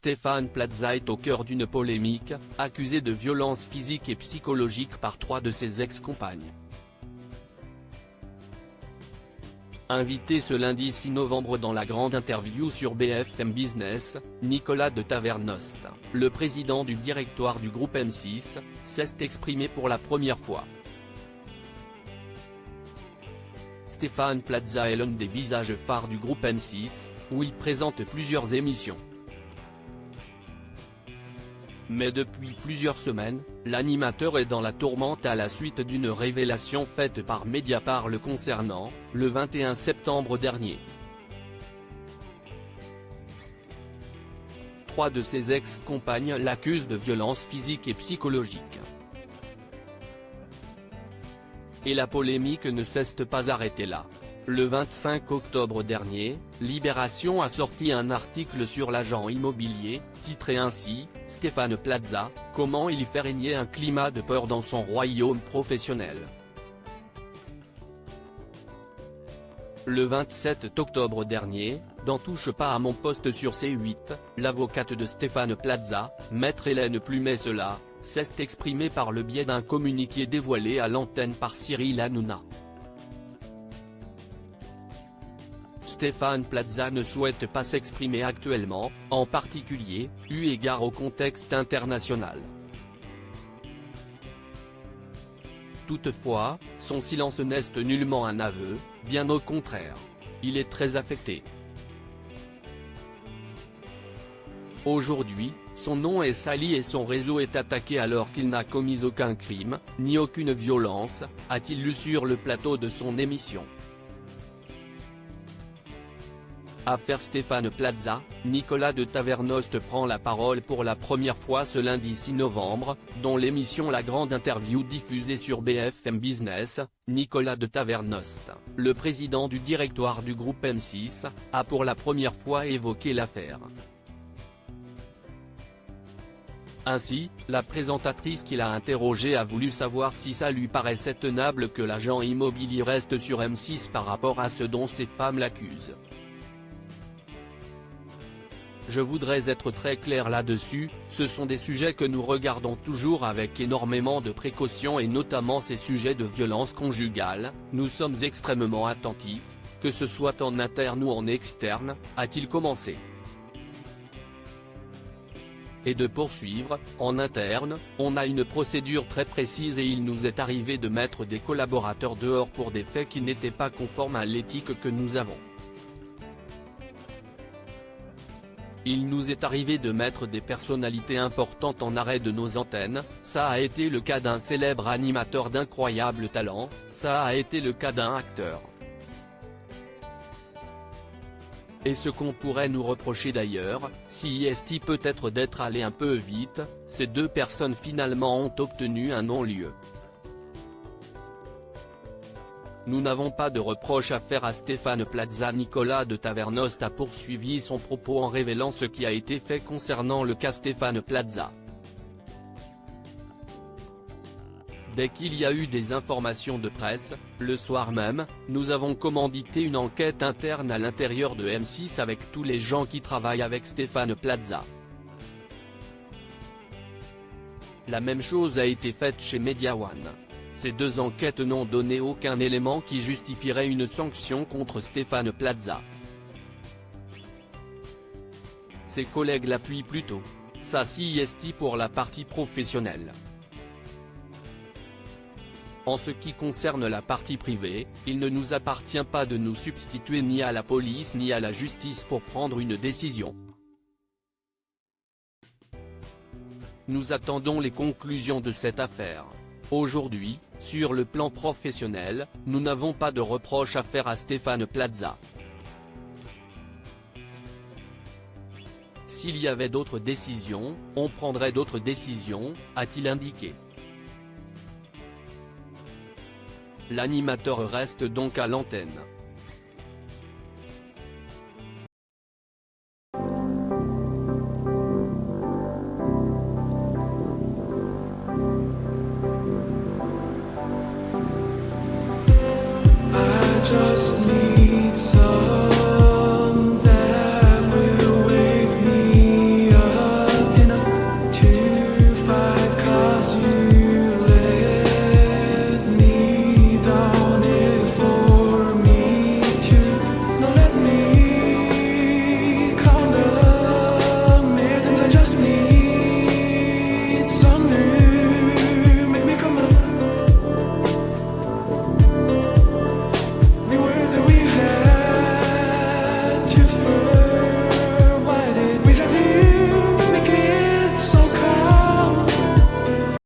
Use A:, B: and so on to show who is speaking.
A: Stéphane Plaza est au cœur d'une polémique, accusé de violences physiques et psychologiques par 3 de ses ex-compagnes. Invité ce lundi 6 novembre dans la grande interview sur BFM Business, Nicolas de Tavernost, le président du directoire du groupe M6, s'est exprimé pour la première fois. Stéphane Plaza est l'un des visages phares du groupe M6, où il présente plusieurs émissions. Mais depuis plusieurs semaines, l'animateur est dans la tourmente à la suite d'une révélation faite par Mediapart le concernant, le 21 septembre dernier. 3 de ses ex-compagnes l'accusent de violences physiques et psychologiques. Et la polémique ne s'est pas arrêtée là. Le 25 octobre dernier, Libération a sorti un article sur l'agent immobilier, titré ainsi « Stéphane Plaza, comment il fait régner un climat de peur dans son royaume professionnel ». Le 27 octobre dernier, dans Touche pas à mon poste sur C8, l'avocate de Stéphane Plaza, maître Hélène Plumet-Cela, s'est exprimée par le biais d'un communiqué dévoilé à l'antenne par Cyril Hanouna. Stéphane Plaza ne souhaite pas s'exprimer actuellement, en particulier, eu égard au contexte international. Toutefois, son silence n'est nullement un aveu, bien au contraire. Il est très affecté. Aujourd'hui, son nom est sali et son réseau est attaqué alors qu'il n'a commis aucun crime, ni aucune violence, a-t-il lu sur le plateau de son émission. Affaire Stéphane Plaza, Nicolas de Tavernost prend la parole pour la première fois ce lundi 6 novembre, dans l'émission La Grande Interview diffusée sur BFM Business. Nicolas de Tavernost, le président du directoire du groupe M6, a pour la première fois évoqué l'affaire. Ainsi, la présentatrice qu'il a interrogée a voulu savoir si ça lui paraissait tenable que l'agent immobilier reste sur M6 par rapport à ce dont ses femmes l'accusent. Je voudrais être très clair là-dessus, ce sont des sujets que nous regardons toujours avec énormément de précaution et notamment ces sujets de violence conjugale, nous sommes extrêmement attentifs, que ce soit en interne ou en externe, a-t-il commencé. Et de poursuivre, en interne, on a une procédure très précise et il nous est arrivé de mettre des collaborateurs dehors pour des faits qui n'étaient pas conformes à l'éthique que nous avons. Il nous est arrivé de mettre des personnalités importantes en arrêt de nos antennes, ça a été le cas d'un célèbre animateur d'incroyable talent, ça a été le cas d'un acteur. Et ce qu'on pourrait nous reprocher d'ailleurs, si est peut-être d'être allé un peu vite, ces 2 personnes finalement ont obtenu un non-lieu. Nous n'avons pas de reproche à faire à Stéphane Plaza. Nicolas de Tavernost a poursuivi son propos en révélant ce qui a été fait concernant le cas Stéphane Plaza. Dès qu'il y a eu des informations de presse, le soir même, nous avons commandité une enquête interne à l'intérieur de M6 avec tous les gens qui travaillent avec Stéphane Plaza. La même chose a été faite chez Media One. Ces 2 enquêtes n'ont donné aucun élément qui justifierait une sanction contre Stéphane Plaza. Ses collègues l'appuient plutôt. Ça si est pour la partie professionnelle. En ce qui concerne la partie privée, il ne nous appartient pas de nous substituer ni à la police ni à la justice pour prendre une décision. Nous attendons les conclusions de cette affaire. Aujourd'hui, sur le plan professionnel, nous n'avons pas de reproche à faire à Stéphane Plaza. S'il y avait d'autres décisions, on prendrait d'autres décisions, a-t-il indiqué. L'animateur reste donc à l'antenne.
B: Just need some